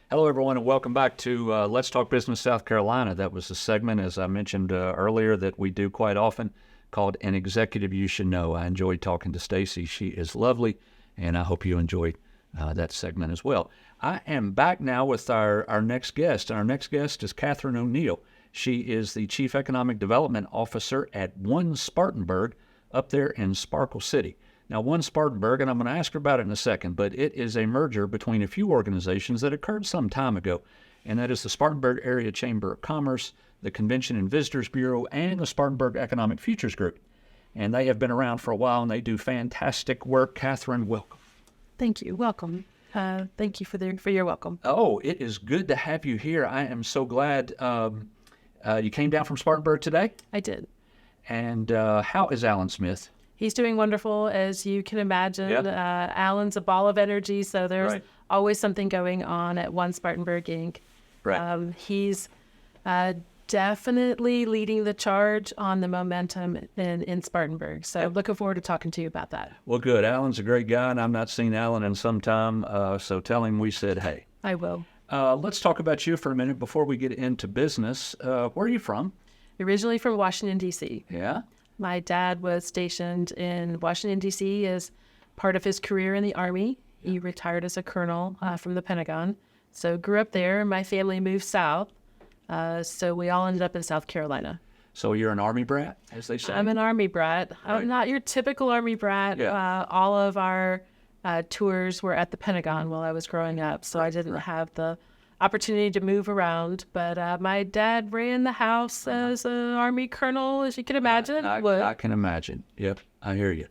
Hello, everyone, and welcome back to Let's Talk Business South Carolina. That was a segment, as I mentioned earlier, that we do quite often called An Executive You Should Know. I enjoyed talking to Stacy. She is lovely, and I hope you enjoyed that segment as well. I am back now with our next guest. Our next guest is Katherine O'Neill. She is the Chief Economic Development Officer at OneSpartanburg up there in Sparkle City. Now, OneSpartanburg, and I'm going to ask her about it in a second, but it is a merger between a few organizations that occurred some time ago, and that is the Spartanburg Area Chamber of Commerce, the Convention and Visitors Bureau, and the Spartanburg Economic Futures Group. And they have been around for a while, and they do fantastic work. Katherine, welcome. Thank you. Welcome. Thank you for your welcome. Oh, it is good to have you here. I am so glad you came down from Spartanburg today. I did. And how is Alan Smith? He's doing wonderful, as you can imagine. Yeah. Alan's a ball of energy, so there's Right. always something going on at OneSpartanburg Inc. Right. He's definitely leading the charge on the momentum in Spartanburg. So looking forward to talking to you about that. Well, good. Alan's a great guy, and I've not seen Alan in some time, so tell him we said hey. I will. Let's talk about you for a minute before we get into business. Where are you from? Originally from Washington, D.C. Yeah? My dad was stationed in Washington, D.C. as part of his career in the Army. He retired as a colonel from the Pentagon. So grew up there. My family moved south. So we all ended up in South Carolina. So you're an Army brat, as they say? I'm an Army brat. Right. I'm not your typical Army brat. Yeah. All of our tours were at the Pentagon while I was growing up. So I didn't have the opportunity to move around, but my dad ran the house as an Army colonel, as you can imagine. I can imagine. Yep, I hear you.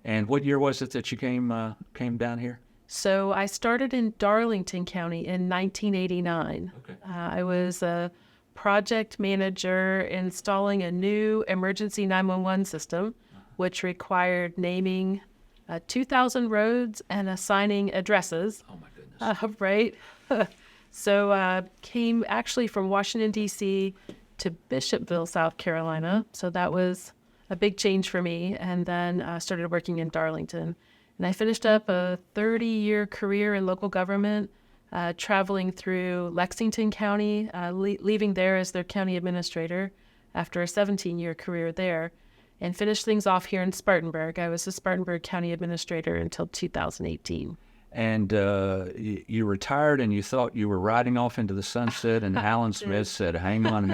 And what year was it that you came down here? So I started in Darlington County in 1989. Okay. I was a project manager installing a new emergency 911 system, which required naming 2,000 roads and assigning addresses. Oh, my goodness. Right. So came actually from Washington, D.C. to Bishopville, South Carolina. So that was a big change for me. And then started working in Darlington. And I finished up a 30-year career in local government, traveling through Lexington County, leaving there as their county administrator after a 17-year career there, and finished things off here in Spartanburg. I was the Spartanburg County Administrator until 2018. And you retired and you thought you were riding off into the sunset, and Alan Smith said, hang on.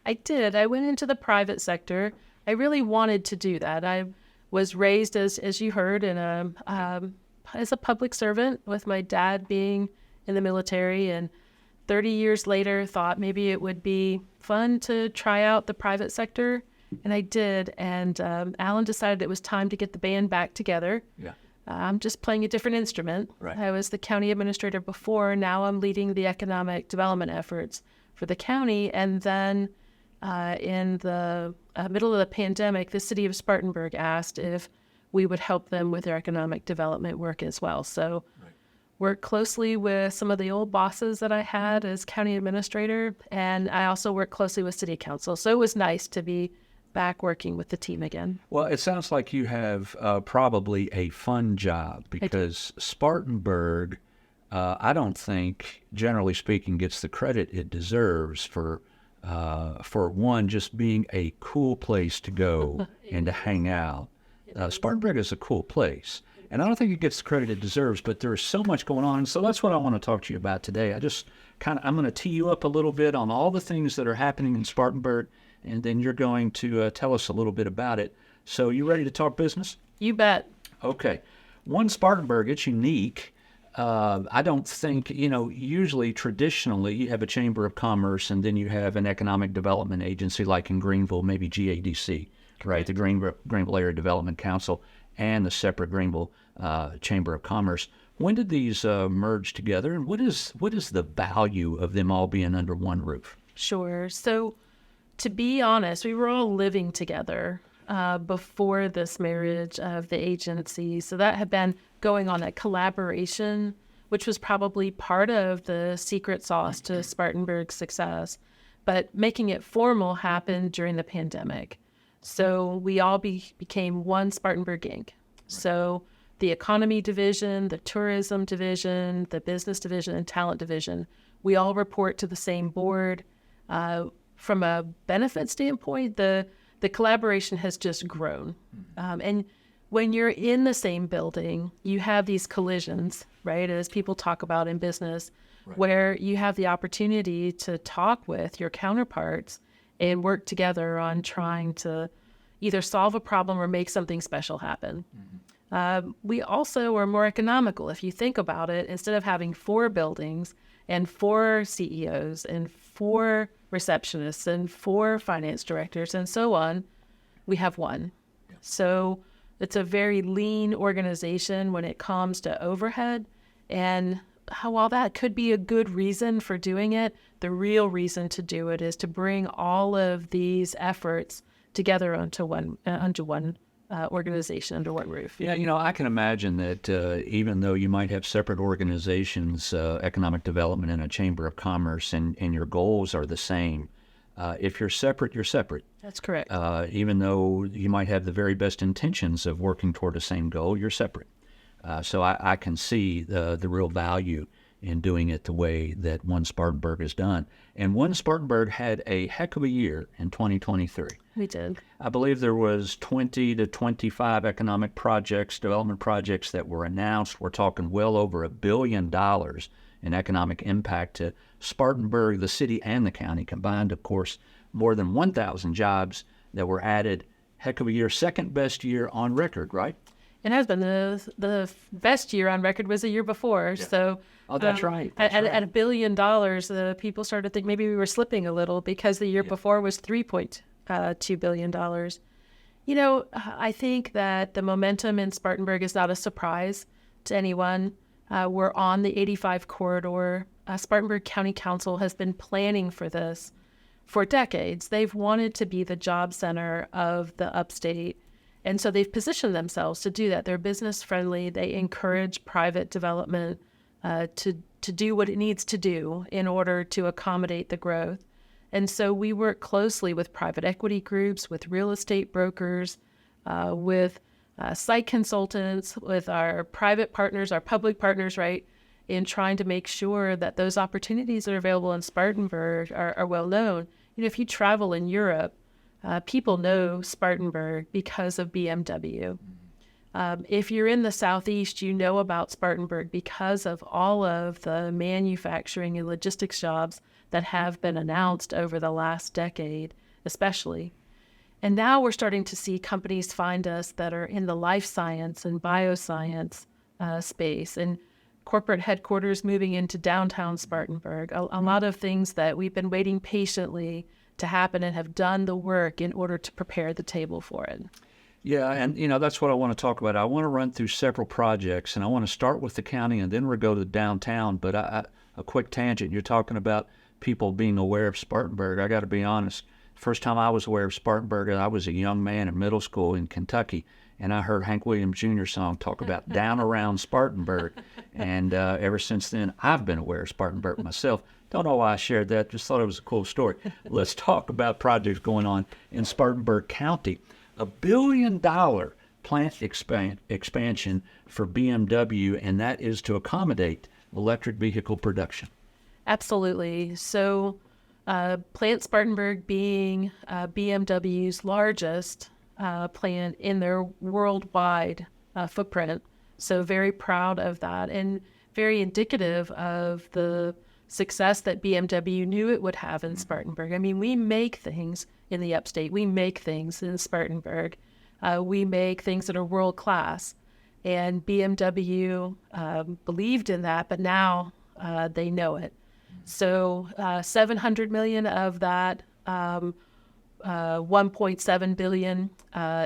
I did. I went into the private sector. I really wanted to do that. I was raised, as you heard, as a public servant, with my dad being in the military. And 30 years later, thought maybe it would be fun to try out the private sector. And I did. And Alan decided it was time to get the band back together. Yeah. I'm just playing a different instrument. Right. I was the county administrator before. Now I'm leading the economic development efforts for the county. And then in the middle of the pandemic, the city of Spartanburg asked if we would help them with their economic development work as well. So worked closely with some of the old bosses that I had as county administrator. And I also worked closely with city council. So it was nice to be back working with the team again. Well, it sounds like you have probably a fun job, because Spartanburg, I don't think, generally speaking, gets the credit it deserves for one, just being a cool place to go and to hang out. Spartanburg is a cool place, and I don't think it gets the credit it deserves, but there is so much going on. So that's what I want to talk to you about today. I'm going to tee you up a little bit on all the things that are happening in Spartanburg, and then you're going to tell us a little bit about it. So you ready to talk business? You bet. Okay. OneSpartanburg, it's unique. I don't think, usually traditionally you have a Chamber of Commerce and then you have an economic development agency like in Greenville, maybe GADC, right? The Greenville Area Development Council and the separate Greenville Chamber of Commerce. When did these merge together, and what is the value of them all being under one roof? Sure. So to be honest, we were all living together before this marriage of the agency. So that had been going on, that collaboration, which was probably part of the secret sauce to Spartanburg's success. But making it formal happened during the pandemic. So we all became one Spartanburg Inc. So the economy division, the tourism division, the business division, and talent division. We all report to the same board. From a benefit standpoint, the collaboration has just grown. And when you're in the same building, you have these collisions, right, as people talk about in business, right, where you have the opportunity to talk with your counterparts and work together on trying to either solve a problem or make something special happen. We also are more economical. If you think about it, instead of having 4 buildings and 4 CEOs and 4 receptionists and 4 finance directors and so on, we have 1. Yeah. So it's a very lean organization when it comes to overhead. And while that could be a good reason for doing it, the real reason to do it is to bring all of these efforts together onto one organization under one roof. Yeah, I can imagine that even though you might have separate organizations, economic development and a chamber of commerce, and your goals are the same, if you're separate, you're separate. That's correct. Even though you might have the very best intentions of working toward the same goal, you're separate. So I can see the real value in doing it the way that OneSpartanburg has done. And OneSpartanburg had a heck of a year in 2023. We did. I believe there was 20 to 25 economic projects, development projects that were announced. We're talking well over $1 billion in economic impact to Spartanburg, the city, and the county combined. Of course, more than 1,000 jobs that were added. Heck of a year, second best year on record, right? It has been. The best year on record was the year before. Yeah. So, that's right. At $1 billion, people started to think maybe we were slipping a little because the year before was $3.2 billion. I think that the momentum in Spartanburg is not a surprise to anyone. We're on the 85 corridor. Spartanburg County Council has been planning for this for decades. They've wanted to be the job center of the upstate. And so they've positioned themselves to do that. They're business friendly. They encourage private development to do what it needs to do in order to accommodate the growth. And so we work closely with private equity groups, with real estate brokers, with site consultants, with our private partners, our public partners, right, in trying to make sure that those opportunities that are available in Spartanburg are well known. If you travel in Europe, people know Spartanburg because of BMW. If you're in the Southeast, you know about Spartanburg because of all of the manufacturing and logistics jobs that have been announced over the last decade, especially. And now we're starting to see companies find us that are in the life science and bioscience space, and corporate headquarters moving into downtown Spartanburg. A lot of things that we've been waiting patiently to happen and have done the work in order to prepare the table for it. Yeah, and that's what I want to talk about. I want to run through several projects, and I want to start with the county, and then we'll go to downtown. But a quick tangent, you're talking about people being aware of Spartanburg. I got to be honest, first time I was aware of Spartanburg, I was a young man in middle school in Kentucky, and I heard Hank Williams Jr. song talk about down around Spartanburg. And ever since then, I've been aware of Spartanburg myself. Don't know why I shared that, just thought it was a cool story. Let's talk about projects going on in Spartanburg County. $1 billion plant expansion for BMW, and that is to accommodate electric vehicle production. Absolutely. So Plant Spartanburg being BMW's largest plant in their worldwide footprint. So very proud of that and very indicative of the success that BMW knew it would have in Spartanburg. I mean, we make things in the upstate. We make things in Spartanburg. We make things that are world class. And BMW believed in that, but now they know it. So $700 million of that, $1.7 billion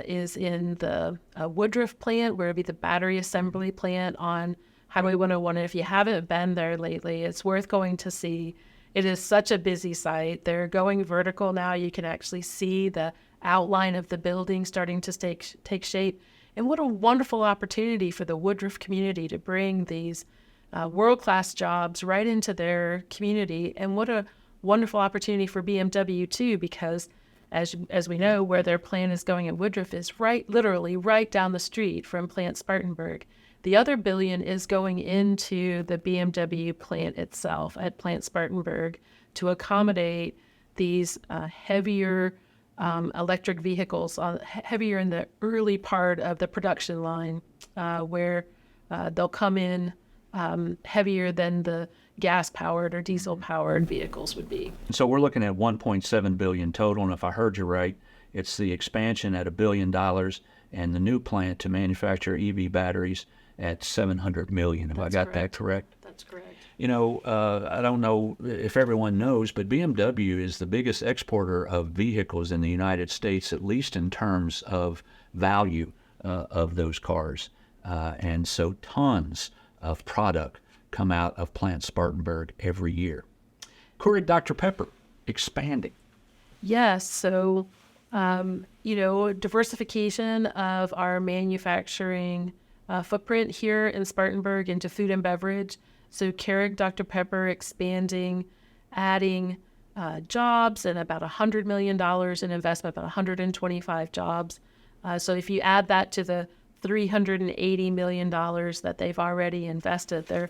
is in the Woodruff plant, where it'll be the battery assembly plant on Highway 101. And if you haven't been there lately, it's worth going to see. It is such a busy site. They're going vertical now. You can actually see the outline of the building starting to take shape. And what a wonderful opportunity for the Woodruff community to bring these world-class jobs right into their community. And what a wonderful opportunity for BMW too, because as we know, where their plant is going in Woodruff is literally right down the street from Plant Spartanburg. The other $1 billion is going into the BMW plant itself at Plant Spartanburg to accommodate these heavier electric vehicles, heavier in the early part of the production line, where they'll come in heavier than the gas-powered or diesel-powered vehicles would be. So we're looking at $1.7 billion total, and if I heard you right, it's the expansion at $1 billion and the new plant to manufacture EV batteries at $700 million. Have I got that correct? That's correct. You know, I don't know if everyone knows, but BMW is the biggest exporter of vehicles in the United States, at least in terms of value of those cars. And so tons of product come out of Plant Spartanburg every year. Keurig Dr. Pepper, expanding. Yes. So, diversification of our manufacturing footprint here in Spartanburg into food and beverage. So Keurig Dr. Pepper expanding, adding jobs and about $100 million in investment, about 125 jobs. So if you add that to the $380 million that they've already invested, they're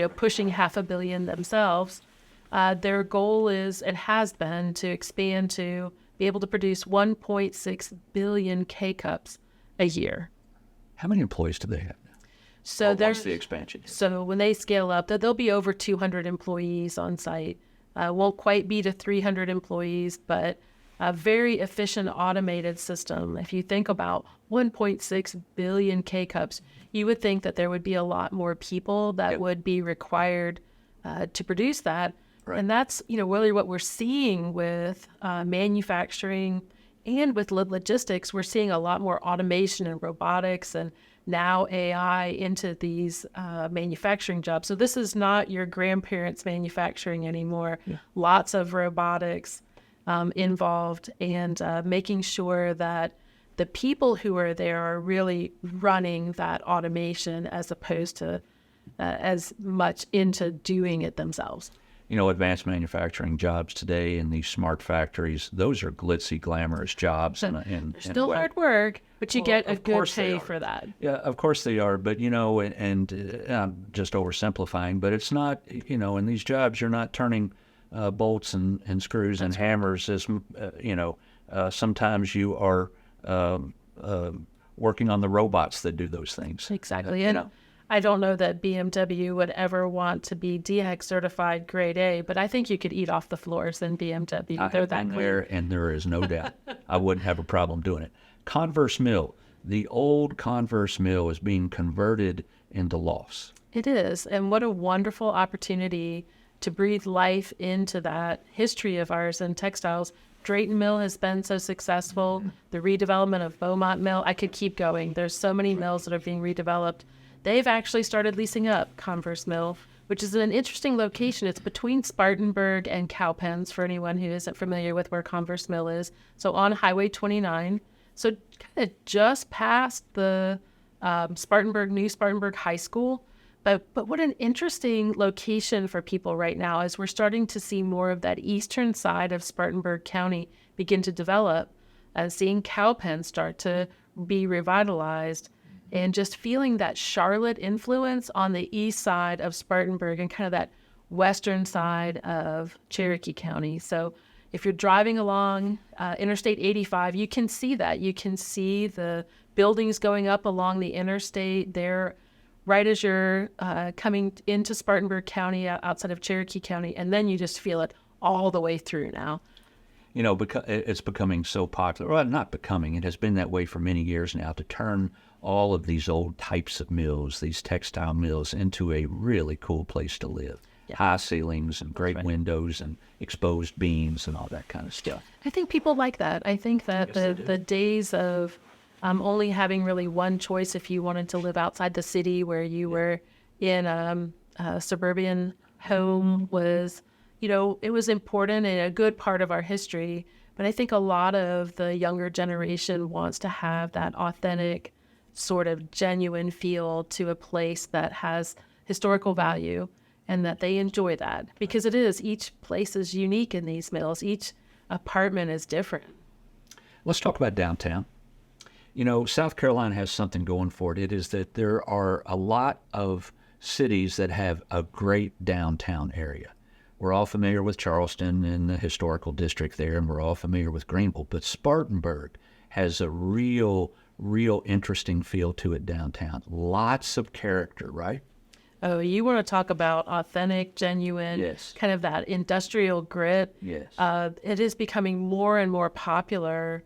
pushing $500 million themselves. Their goal is, and has been, to expand to be able to produce 1.6 billion K-Cups a year. How many employees do they have now? So what's the expansion? So when they scale up, there'll be over 200 employees on site. Won't quite be to 300 employees, but a very efficient automated system. If you think about 1.6 billion K-Cups, you would think that there would be a lot more people that would be required to produce that. Right. And that's, really what we're seeing with manufacturing and with logistics. We're seeing a lot more automation and robotics and now AI into these manufacturing jobs. So this is not your grandparents' manufacturing anymore. Yeah. Lots of robotics involved, and making sure that the people who are there are really running that automation as opposed to as much into doing it themselves. Advanced manufacturing jobs today in these smart factories, those are glitzy, glamorous jobs. They're still hard work, but you get a good pay for that. Yeah, of course they are. But, and I'm just oversimplifying, but it's not, in these jobs, you're not turning bolts and screws and hammers as, sometimes you are working on the robots that do those things. Exactly. I don't know that BMW would ever want to be DHEC certified grade A, but I think you could eat off the floors in BMW. They're that clear, and there is no doubt. I wouldn't have a problem doing it. Converse Mill, the old Converse Mill, is being converted into lofts. It is, and what a wonderful opportunity to breathe life into that history of ours in textiles. Drayton Mill has been so successful. The redevelopment of Beaumont Mill, I could keep going. There's so many mills that are being redeveloped. They've actually started leasing up Converse Mill, which is an interesting location. It's between Spartanburg and Cowpens, for anyone who isn't familiar with where Converse Mill is. So on Highway 29. So kind of just past the New Spartanburg High School. But what an interesting location for people right now, as we're starting to see more of that eastern side of Spartanburg County begin to develop, and seeing Cowpens start to be revitalized, and just feeling that Charlotte influence on the east side of Spartanburg and kind of that western side of Cherokee County. So if you're driving along Interstate 85, you can see that. You can see the buildings going up along the interstate there right as you're coming into Spartanburg County outside of Cherokee County, and then you just feel it all the way through now. Because it's becoming so popular. Well, not becoming. It has been that way for many years now, to turn all of these old types of mills, these textile mills, into a really cool place to live. Yeah. High ceilings and great windows and exposed beams and all that kind of stuff. I think people like that. I think that the days of only having really one choice if you wanted to live outside the city, where you were in a suburban home, was, it was important and a good part of our history. But I think a lot of the younger generation wants to have that authentic, sort of genuine feel to a place that has historical value, and that they enjoy that, because each place is unique in these mills. Each apartment is different. Let's talk about downtown. You know, South Carolina has something going for it. It is that there are a lot of cities that have a great downtown area. We're all familiar with Charleston and the historical district there, and we're all familiar with Greenville. But Spartanburg has a real interesting feel to it downtown. Lots of character, right? Oh, you want to talk about authentic, genuine, Yes. kind of that industrial grit. Yes. It is becoming more and more popular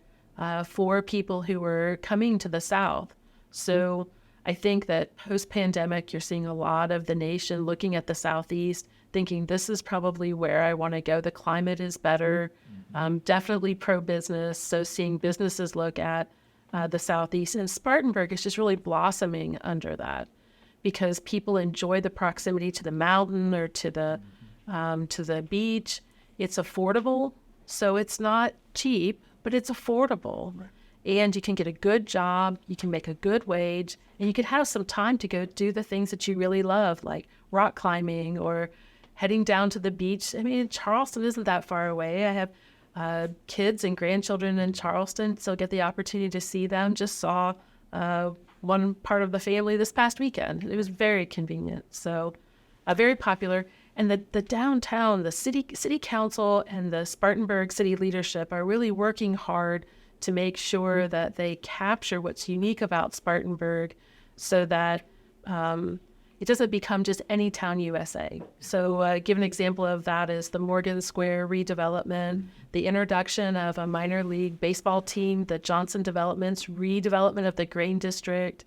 for people who are coming to the South. So I think that post-pandemic, you're seeing a lot of the nation looking at the Southeast, thinking this is probably where I want to go. The climate is better, definitely pro-business. So seeing businesses look at the Southeast, and Spartanburg is just really blossoming under that, because people enjoy the proximity to the mountain or to the beach. It's affordable, so it's not cheap, but it's affordable. Right. And you can get a good job, you can make a good wage, and you can have some time to go do the things that you really love, like rock climbing or heading down to the beach. I mean, Charleston isn't that far away. I have kids and grandchildren in Charleston, so get the opportunity to see them. Just saw one part of the family this past weekend. It was very convenient, so very popular. And the downtown, the city council and the Spartanburg city leadership are really working hard to make sure that they capture what's unique about Spartanburg, so that it doesn't become just any town USA. So give an example of that is the Morgan Square redevelopment, the introduction of a minor league baseball team, the Johnson Development's redevelopment of the Grain District,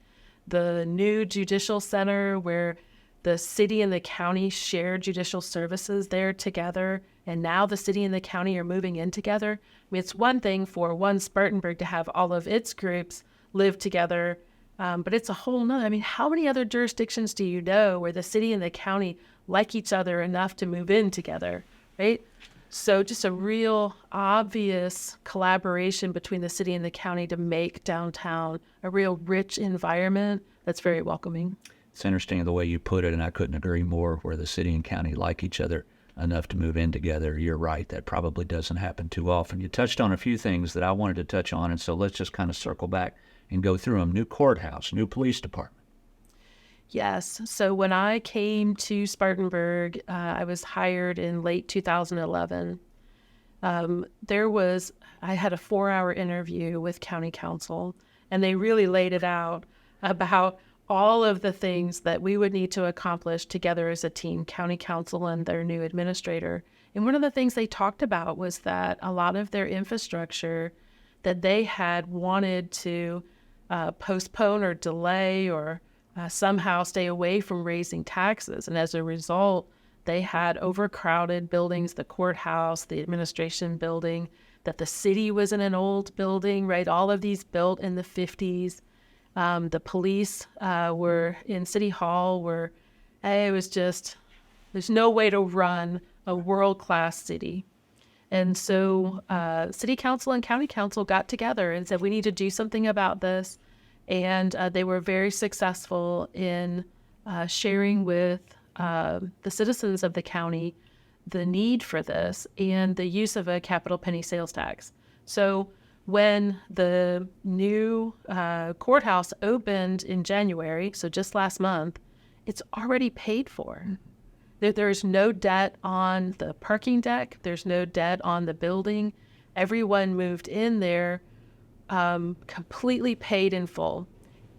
the new judicial center where the city and the county share judicial services there together, and now the city and the county are moving in together. I mean, it's one thing for OneSpartanburg to have all of its groups live together, but it's a whole nother. I mean, how many other jurisdictions do you know where the city and the county like each other enough to move in together, right? So just a real obvious collaboration between the city and the county to make downtown a real rich environment that's very welcoming. It's interesting the way you put it, and I couldn't agree more, where the city and county like each other enough to move in together. You're right. That probably doesn't happen too often. You touched on a few things that I wanted to touch on, and so let's just kind of circle back and go through them. New courthouse, new police department. Yes. So when I came to Spartanburg, I was hired in late 2011. I had a 4-hour interview with county council, and they really laid it out about all of the things that we would need to accomplish together as a team, county council and their new administrator. And one of the things they talked about was that a lot of their infrastructure that they had wanted to postpone or delay or somehow stay away from raising taxes. And as a result, they had overcrowded buildings, the courthouse, the administration building, that the city was in an old building, right? All of these built in the 50s. The police were in City Hall where it was just, there's no way to run a world-class city. And so City Council and County Council got together and said, we need to do something about this. And they were very successful in sharing with the citizens of the county the need for this and the use of a capital penny sales tax. So when the new courthouse opened in January, so just last month, it's already paid for. There's no debt on the parking deck. There's no debt on the building. Everyone moved in there completely paid in full.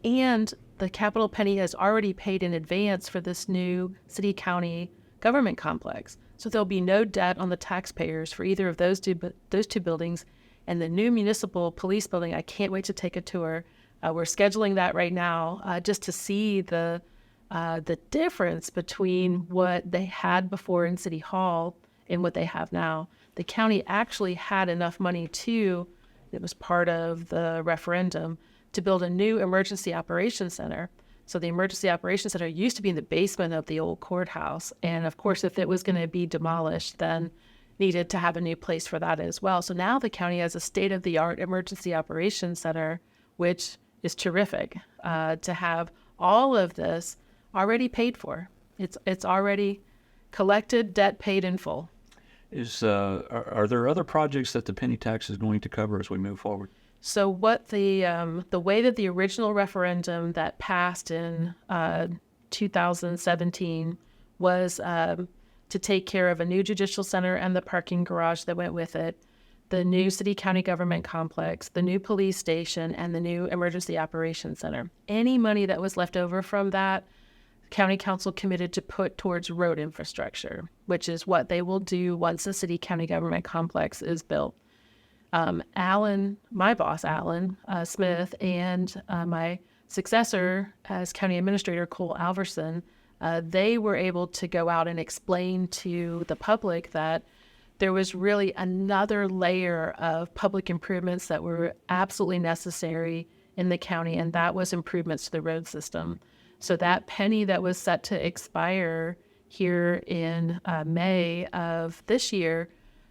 And the capital penny has already paid in advance for this new city-county government complex. So there'll be no debt on the taxpayers for either of those two buildings. And the new municipal police building, I can't wait to take a tour. We're scheduling that right now just to see the difference between what they had before in City Hall and what they have now. The county actually had enough money it was part of the referendum, to build a new emergency operations center. So the emergency operations center used to be in the basement of the old courthouse. And of course, if it was going to be demolished, then needed to have a new place for that as well. So now the county has a state-of-the-art emergency operations center, which is terrific to have all of this already paid for. It's already collected, debt paid in full. Are there other projects that the penny tax is going to cover as we move forward? So what the way that the original referendum that passed in 2017 was to take care of a new judicial center and the parking garage that went with it, the new city-county government complex, the new police station, and the new emergency operations center. Any money that was left over from that, county council committed to put towards road infrastructure, which is what they will do once the city-county government complex is built. Alan, my boss, Alan Smith, and my successor as county administrator, Cole Alverson, they were able to go out and explain to the public that there was really another layer of public improvements that were absolutely necessary in the county, and that was improvements to the road system. So that penny that was set to expire here in May of this year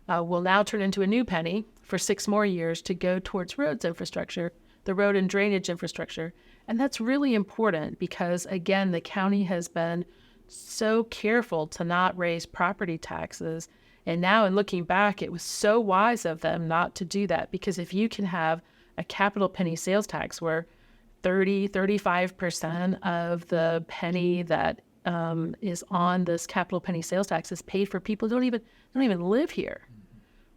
will now turn into a new penny for 6 more years to go towards roads infrastructure, the road and drainage infrastructure. And that's really important because, again, the county has been so careful to not raise property taxes. And now in looking back, it was so wise of them not to do that, because if you can have a capital penny sales tax where 35% of the penny that is on this capital penny sales tax is paid for people who don't even live here,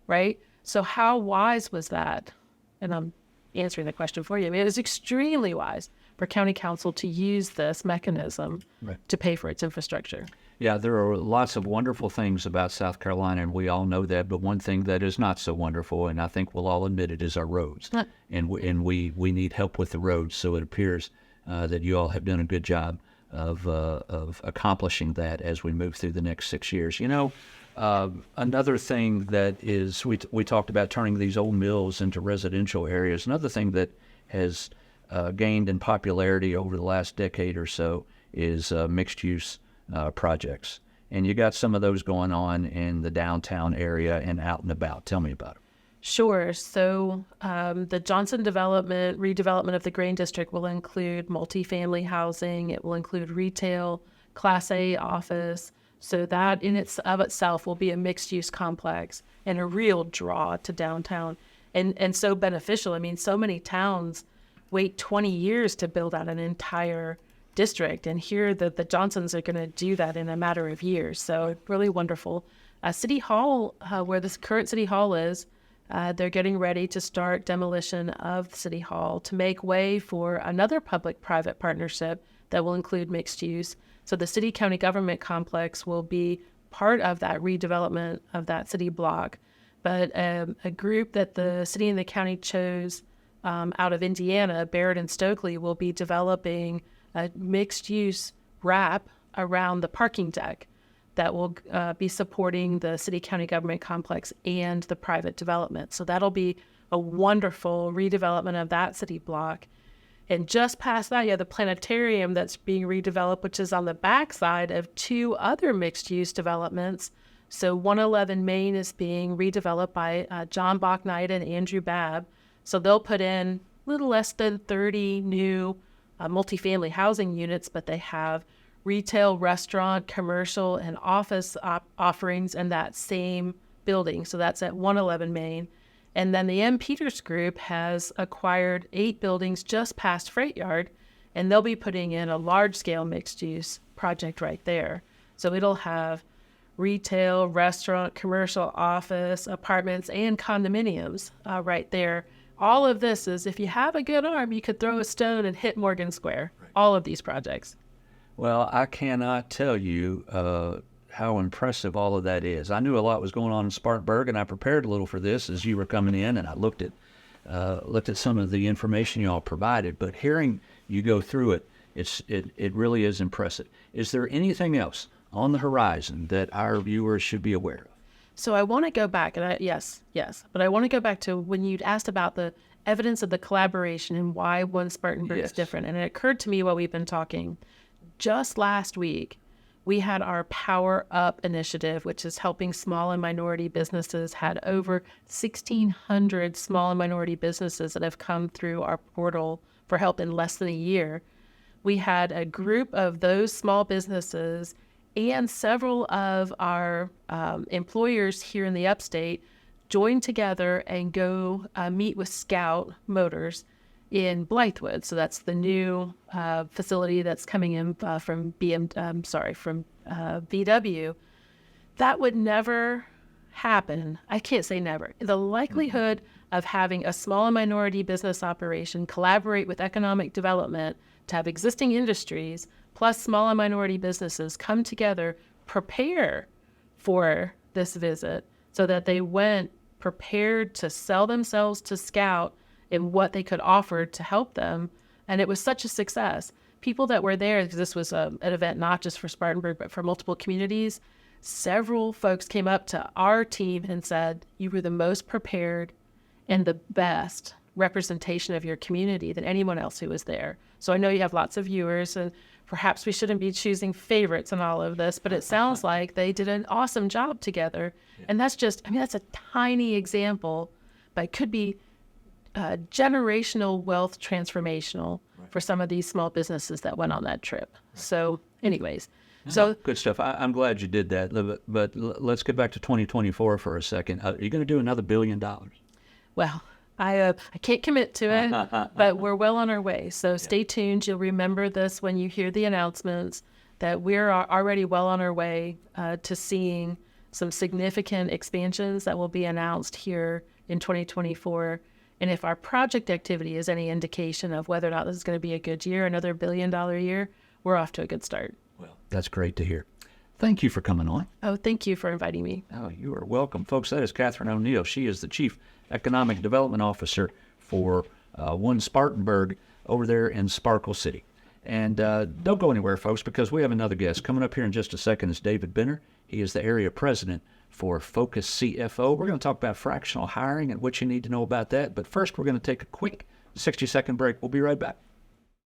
right? So how wise was that? And I'm answering the question for you. I mean, it was extremely wise for county council to use this mechanism to pay for its infrastructure. Yeah, there are lots of wonderful things about South Carolina, and we all know that. But one thing that is not so wonderful, and I think we'll all admit it, is our roads. And we need help with the roads. So it appears that you all have done a good job of accomplishing that as we move through the next 6 years. You know, another thing that is, we talked about turning these old mills into residential areas. Another thing that has gained in popularity over the last decade or so is mixed-use projects. And you got some of those going on in the downtown area and out and about. Tell me about it. Sure. So the Johnson redevelopment of the Grain District will include multifamily housing. It will include retail, Class A office. So that in itself will be a mixed-use complex and a real draw to downtown, and so beneficial. I mean, so many towns wait 20 years to build out an entire district, and here the Johnsons are going to do that in a matter of years. So really wonderful. City Hall, where this current City Hall is, they're getting ready to start demolition of City Hall to make way for another public-private partnership that will include mixed use. So the city-county government complex will be part of that redevelopment of that city block. But a group that the city and the county chose out of Indiana, Barrett and Stokely, will be developing a mixed-use wrap around the parking deck that will be supporting the city-county government complex and the private development. So that'll be a wonderful redevelopment of that city block. And just past that, you have the planetarium that's being redeveloped, which is on the backside of 2 other mixed-use developments. So 111 Main is being redeveloped by John Bachnight and Andrew Babb. So they'll put in a little less than 30 new multifamily housing units, but they have retail, restaurant, commercial, and office offerings in that same building. So that's at 111 Main. And then the M. Peters Group has acquired 8 buildings just past Freight Yard, and they'll be putting in a large-scale mixed-use project right there. So it'll have retail, restaurant, commercial, office, apartments, and condominiums right there. All of this is, if you have a good arm, you could throw a stone and hit Morgan Square. Right. All of these projects. Well, I cannot tell you how impressive all of that is. I knew a lot was going on in Spartanburg, and I prepared a little for this as you were coming in, and I looked at some of the information you all provided. But hearing you go through it, it really is impressive. Is there anything else on the horizon that our viewers should be aware of? So I want to go back, and yes, but I want to go back to when you'd asked about the evidence of the collaboration and why OneSpartanburg is different. And it occurred to me while we've been talking, just last week, we had our Power Up initiative, which is helping small and minority businesses. Had over 1,600 small and minority businesses that have come through our portal for help in less than a year. We had a group of those small businesses and several of our employers here in the upstate join together and go meet with Scout Motors in Blythewood. So that's the new facility that's coming in from VW. That would never happen. I can't say never. The likelihood of having a small and minority business operation collaborate with economic development to have existing industries plus small and minority businesses come together, prepare for this visit so that they went prepared to sell themselves to Scout and what they could offer to help them. And it was such a success. People that were there, because this was an event not just for Spartanburg, but for multiple communities, several folks came up to our team and said, you were the most prepared and the best representation of your community than anyone else who was there. So I know you have lots of viewers, and perhaps we shouldn't be choosing favorites in all of this, but it sounds like they did an awesome job together. Yeah. And that's that's a tiny example, but it could be generational wealth transformational for some of these small businesses that went on that trip. Right. So anyways. So good stuff. I'm glad you did that. But let's get back to 2024 for a second. Are you going to do another $1 billion? Well, I can't commit to it, but we're well on our way. So stay tuned. You'll remember this when you hear the announcements that we're already well on our way to seeing some significant expansions that will be announced here in 2024. And if our project activity is any indication of whether or not this is going to be a good year, another $1 billion year, we're off to a good start. Well, that's great to hear. Thank you for coming on. Oh, thank you for inviting me. Oh, you are welcome. Folks, that is Katherine O'Neill. She is the Chief Economic Development Officer for OneSpartanburg over there in Sparkle City. And don't go anywhere, folks, because we have another guest. Coming up here in just a second is David Benner. He is the area president for Focus CFO. We're going to talk about fractional hiring and what you need to know about that. But first, we're going to take a quick 60-second break. We'll be right back.